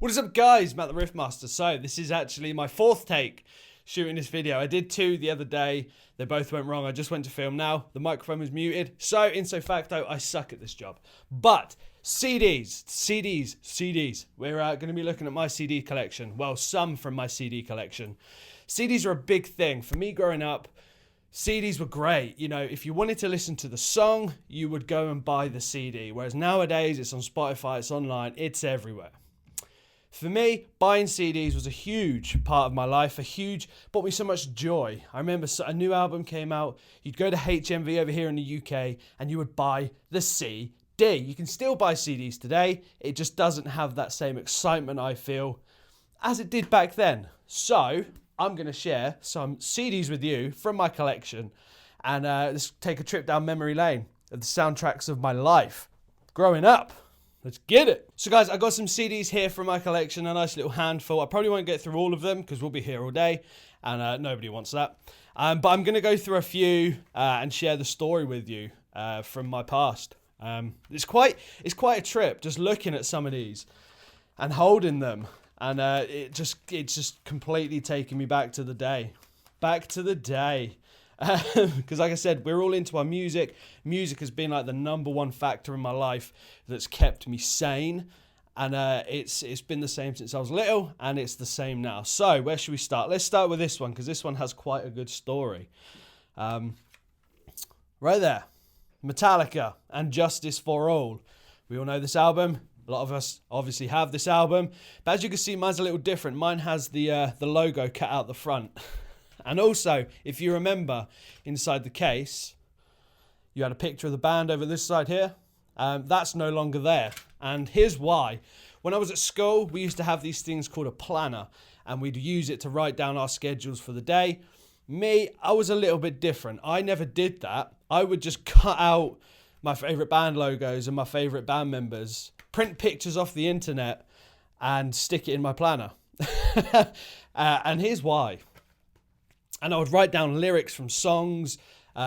What is up, guys? Matt the Riff Master. So this is actually my fourth take shooting this video. I did two the other day. They both went wrong. I just went to film now. The microphone was muted. So in so facto, I suck at this job. But CDs. We're going to be looking at my CD collection. Well, some from my CD collection. CDs are a big thing. For me growing up, CDs were great. You know, if you wanted to listen to the song, you would go and buy the CD. Whereas nowadays, it's on Spotify, it's online, it's everywhere. For me, buying CDs was a huge part of my life, brought me so much joy. I remember a new album came out, you'd go to HMV over here in the UK and you would buy the CD. You can still buy CDs today, it just doesn't have that same excitement, I feel, as it did back then. So, I'm going to share some CDs with you from my collection and let's take a trip down memory lane of the soundtracks of my life growing up. Let's get it. So guys, I got some CDs here from my collection, a nice little handful. I probably won't get through all of them because we'll be here all day and nobody wants that. But I'm going to go through a few and share the story with you from my past. It's quite a trip just looking at some of these and holding them. And it's just completely taking me back to the day. Because like I said, we're all into our music. Music has been like the number one factor in my life that's kept me sane. And it's been the same since I was little, and it's the same now. So where should we start? Let's start with this one, because this one has quite a good story. Right there. Metallica and Justice for All. We all know this album. A lot of us obviously have this album. But as you can see, mine's a little different. Mine has the logo cut out the front. And also, if you remember, inside the case, you had a picture of the band over this side here. That's no longer there. And here's why. When I was at school, we used to have these things called a planner, and we'd use it to write down our schedules for the day. Me, I was a little bit different. I never did that. I would just cut out my favourite band logos and my favourite band members, print pictures off the internet, and stick it in my planner. And here's why. And I would write down lyrics from songs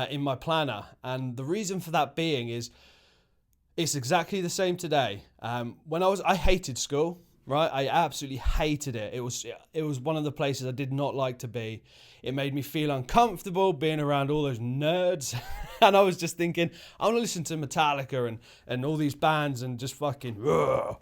in my planner. And the reason for that being is it's exactly the same today. I hated school, right? I absolutely hated it. It was one of the places I did not like to be. It made me feel uncomfortable being around all those nerds. And I was just thinking, I want to listen to Metallica and all these bands and just fucking... Ugh.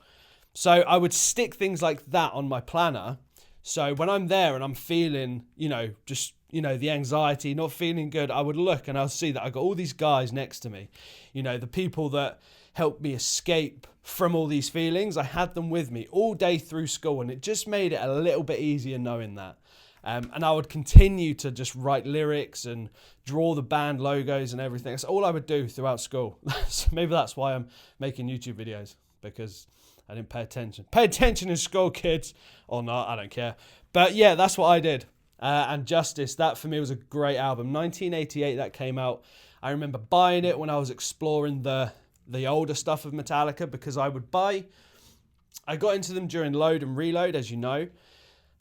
So I would stick things like that on my planner. So when I'm there and I'm feeling, the anxiety, not feeling good, I would look and I'll see that I got all these guys next to me. The people that helped me escape from all these feelings, I had them with me all day through school, and it just made it a little bit easier knowing that. And I would continue to just write lyrics and draw the band logos and everything. That's all I would do throughout school. So maybe that's why I'm making YouTube videos, because I didn't pay attention. Pay attention in school, kids. Or not, I don't care. But yeah, that's what I did. And Justice, that for me was a great album. 1988 that came out. I remember buying it when I was exploring the older stuff of Metallica, because I got into them during Load and Reload, as you know.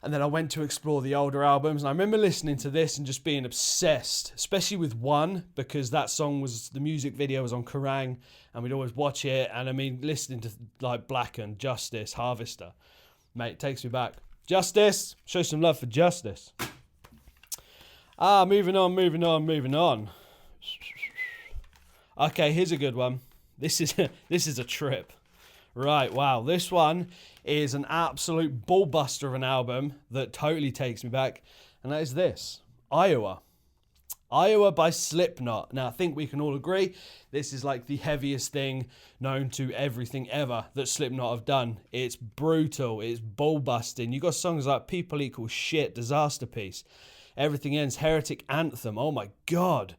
And then I went to explore the older albums. And I remember listening to this and just being obsessed, especially with one, because that song the music video was on Kerrang, and we'd always watch it. And I mean, listening to like Blackened, Justice, Harvester, mate, takes me back. Justice, show some love for Justice. Moving on. Okay, here's a good one. This is a trip. Right, wow. This one is an absolute ballbuster of an album that totally takes me back, and that is this, Iowa. Iowa by Slipknot. Now, I think we can all agree this is like the heaviest thing known to everything ever that Slipknot have done. It's brutal. It's ball-busting. You got songs like People Equal Shit, Disaster Piece, Everything Ends, Heretic Anthem. Oh, my God.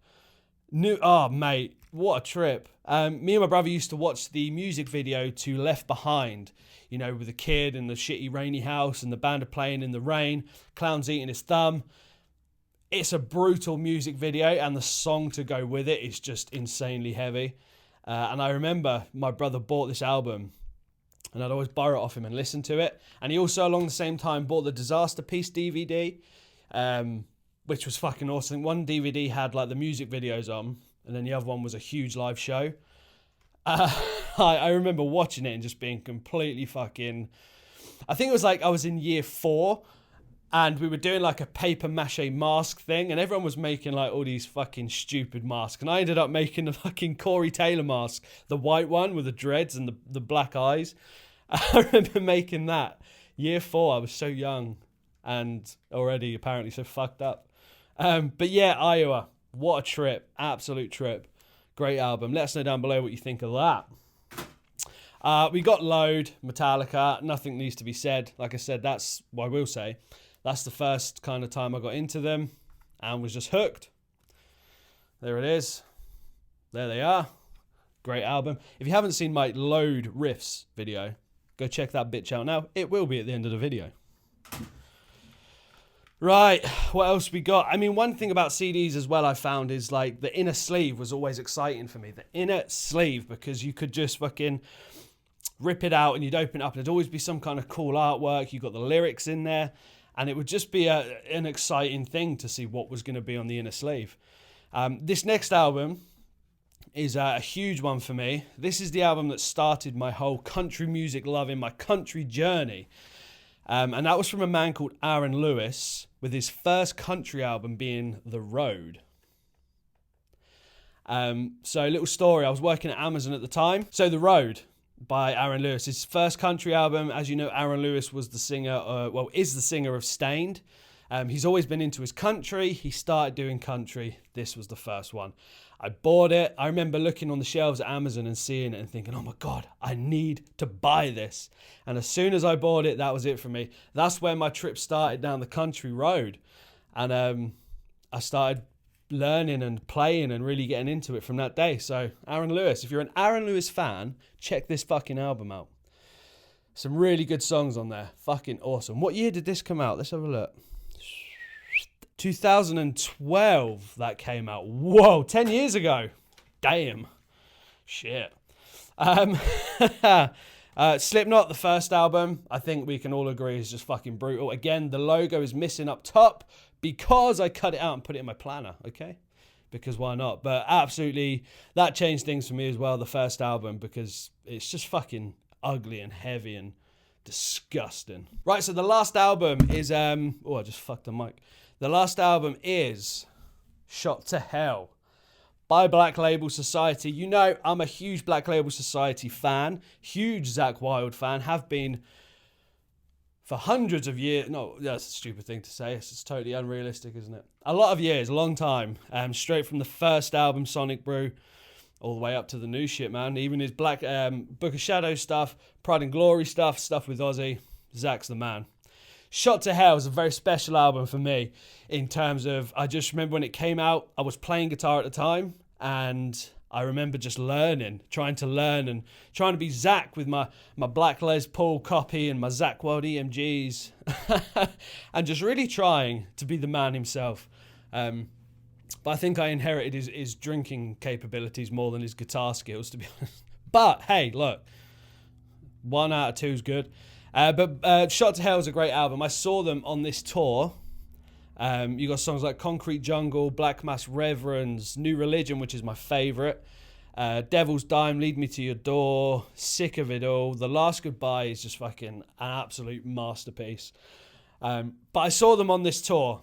Mate, what a trip. Me and my brother used to watch the music video to Left Behind, with the kid in the shitty rainy house and the band are playing in the rain, clown's eating his thumb. It's a brutal music video, and the song to go with it is just insanely heavy. And I remember my brother bought this album, and I'd always borrow it off him and listen to it. And he also, along the same time, bought the Disaster Piece DVD, which was fucking awesome. One DVD had like the music videos on, and then the other one was a huge live show. I remember watching it and just being completely fucking I think it was like I was in year 4 and we were doing like a paper mache mask thing and everyone was making like all these fucking stupid masks. And I ended up making the fucking Corey Taylor mask, the white one with the dreads and the black eyes. I remember making that. Year 4, I was so young and already apparently so fucked up. But yeah, Iowa, what a trip. Absolute trip. Great album. Let us know down below what you think of that. We got Load, Metallica. Nothing needs to be said. Like I said, that's what I will say. That's the first kind of time I got into them and was just hooked. There it is. There they are. Great album. If you haven't seen my Load Riffs video, go check that bitch out now. It will be at the end of the video. Right, what else we got? I mean, one thing about CDs as well I found is like the inner sleeve was always exciting for me. The inner sleeve, because you could just fucking rip it out and you'd open it up and there'd always be some kind of cool artwork. You got the lyrics in there and it would just be an exciting thing to see what was going to be on the inner sleeve. This next album is a huge one for me. This is the album that started my whole country music loving, my country journey. And that was from a man called Aaron Lewis, with his first country album being The Road. So a little story, I was working at Amazon at the time. So The Road by Aaron Lewis, his first country album. As you know, Aaron Lewis was the singer, is the singer of Stained. He's always been into his country. He started doing country. This was the first one. I bought it. I remember looking on the shelves at Amazon and seeing it and thinking, oh my God, I need to buy this. And as soon as I bought it, that was it for me. That's where my trip started down the country road. And I started learning and playing and really getting into it from that day. So Aaron Lewis, if you're an Aaron Lewis fan, check this fucking album out. Some really good songs on there. Fucking awesome. What year did this come out? Let's have a look. 2012 that came out. Whoa, 10 years ago. Damn. Shit. Slipknot, the first album, I think we can all agree is just fucking brutal. Again, the logo is missing up top because I cut it out and put it in my planner, okay? Because why not? But absolutely, that changed things for me as well, the first album, because it's just fucking ugly and heavy and disgusting. Right, so the last album is, I just fucked the mic. The last album is Shot to Hell by Black Label Society. You know, I'm a huge Black Label Society fan, huge Zakk Wylde fan, have been for hundreds of years. No, that's a stupid thing to say. It's totally unrealistic, isn't it? A lot of years, a long time. Straight from the first album, Sonic Brew, all the way up to the new shit, man. Even his Black Book of Shadows stuff, Pride and Glory stuff with Ozzy. Zack's the man. Shot to Hell is a very special album for me in terms of, I just remember when it came out, I was playing guitar at the time and I remember just trying to learn and trying to be Zakk with my Black Les Paul copy and my Zakk Wylde EMGs and just really trying to be the man himself. But I think I inherited his drinking capabilities more than his guitar skills, to be honest. But hey, look, 1 out of 2 is good. But Shot to Hell is a great album. I saw them on this tour. You got songs like Concrete Jungle, Black Mass Reverends, New Religion, which is my favourite, Devil's Dime, Lead Me to Your Door, Sick of It All. The Last Goodbye is just fucking an absolute masterpiece. But I saw them on this tour,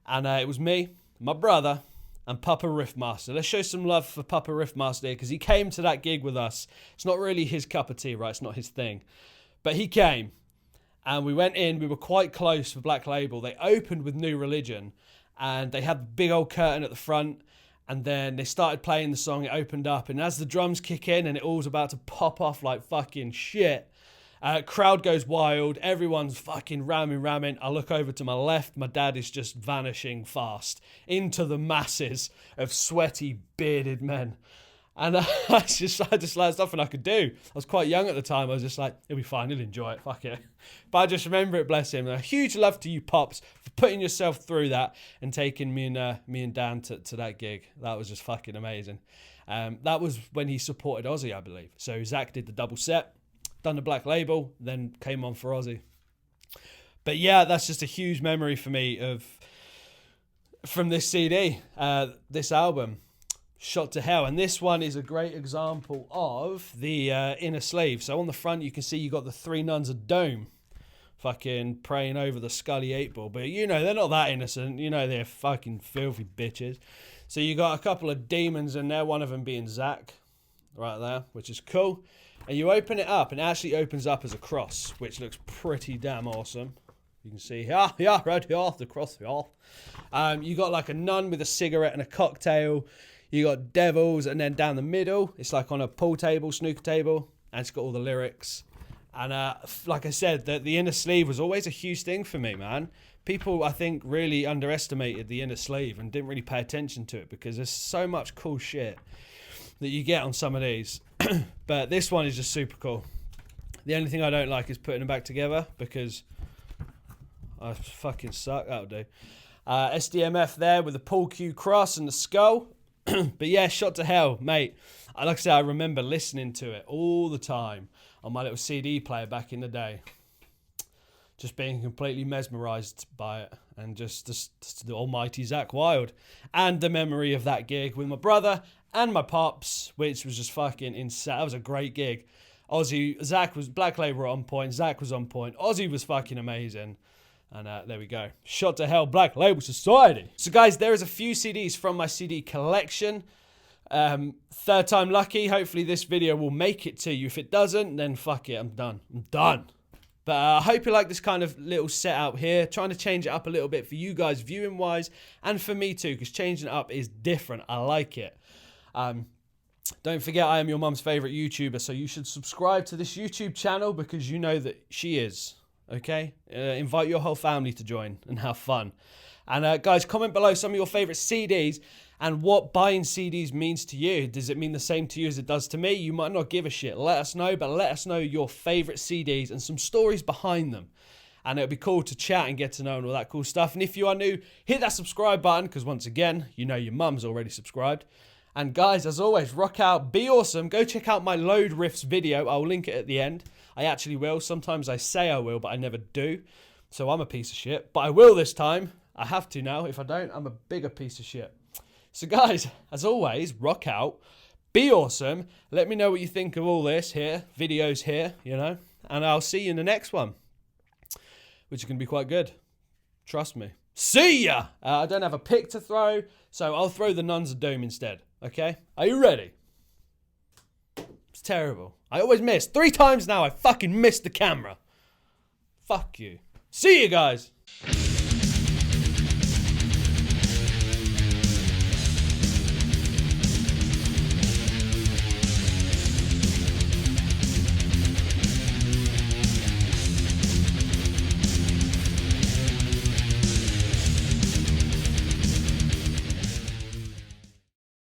and it was me, my brother, and Papa Riffmaster. Let's show some love for Papa Riffmaster here, because he came to that gig with us. It's not really his cup of tea, right? It's not his thing. But he came, and we went in. We were quite close for Black Label. They opened with New Religion, and they had the big old curtain at the front, and then they started playing the song. It opened up, and as the drums kick in, and it all's about to pop off like fucking shit, crowd goes wild. Everyone's fucking ramming. I look over to my left. My dad is just vanishing fast into the masses of sweaty, bearded men. And I just like, there's nothing I could do. I was quite young at the time. I was just like, it'll be fine, he'll enjoy it, fuck it. But I just remember it, bless him. And a huge love to you, Pops, for putting yourself through that and taking me and Dan to that gig. That was just fucking amazing. That was when he supported Ozzy, I believe. So Zakk did the double set, done the Black Label, then came on for Ozzy. But yeah, that's just a huge memory for me from this CD, this album. Shot to Hell, and this one is a great example of the inner sleeve. So on the front you can see you got the 3 nuns of Dome. fucking praying over the Scully 8-ball. But, you know, they're not that innocent. You know, they're fucking filthy bitches. So you got a couple of demons in there, one of them being Zach, right there, which is cool. And you open it up, and it actually opens up as a cross, which looks pretty damn awesome. You can see here, right here, the cross here. You got like a nun with a cigarette and a cocktail. You got devils, and then down the middle, it's like on a pool table, snooker table, and it's got all the lyrics. And like I said, the inner sleeve was always a huge thing for me, man. People, I think, really underestimated the inner sleeve and didn't really pay attention to it because there's so much cool shit that you get on some of these. But this one is just super cool. The only thing I don't like is putting them back together because I fucking suck. That'll do. SDMF there with the Paul Q cross and the skull. But yeah, Shot to Hell, mate. Like I said, I remember listening to it all the time on my little CD player back in the day. Just being completely mesmerised by it. And just the almighty Zach Wilde. And the memory of that gig with my brother and my pops, which was just fucking insane. That was a great gig. Zach was, Black Label on point, Zach was on point, Ozzy was fucking amazing. And there we go. Shot to Hell, Black Label Society. So guys, there is a few CDs from my CD collection. Third time lucky. Hopefully this video will make it to you. If it doesn't, then fuck it, I'm done. But I hope you like this kind of little setup here. Trying to change it up a little bit for you guys viewing wise. And for me too, because changing it up is different. I like it. Don't forget, I am your mum's favourite YouTuber, so you should subscribe to this YouTube channel because you know that she is, okay? Invite your whole family to join and have fun. And guys, comment below some of your favourite CDs and what buying CDs means to you. Does it mean the same to you as it does to me? You might not give a shit. Let us know, but let us know your favourite CDs and some stories behind them. And it'll be cool to chat and get to know and all that cool stuff. And if you are new, hit that subscribe button because once again, you know your mum's already subscribed. And guys, as always, rock out, be awesome. Go check out my Load Riffs video. I'll link it at the end. I actually will. Sometimes I say I will, but I never do. So I'm a piece of shit. But I will this time. I have to now. If I don't, I'm a bigger piece of shit. So guys, as always, rock out, be awesome. Let me know what you think of all this here, videos here, you know. And I'll see you in the next one, which is going to be quite good. Trust me. See ya! I don't have a pick to throw, so I'll throw the Nuns of Doom instead. Okay? Are you ready? It's terrible. I always miss. 3 times now I fucking missed the camera. Fuck you. See you guys!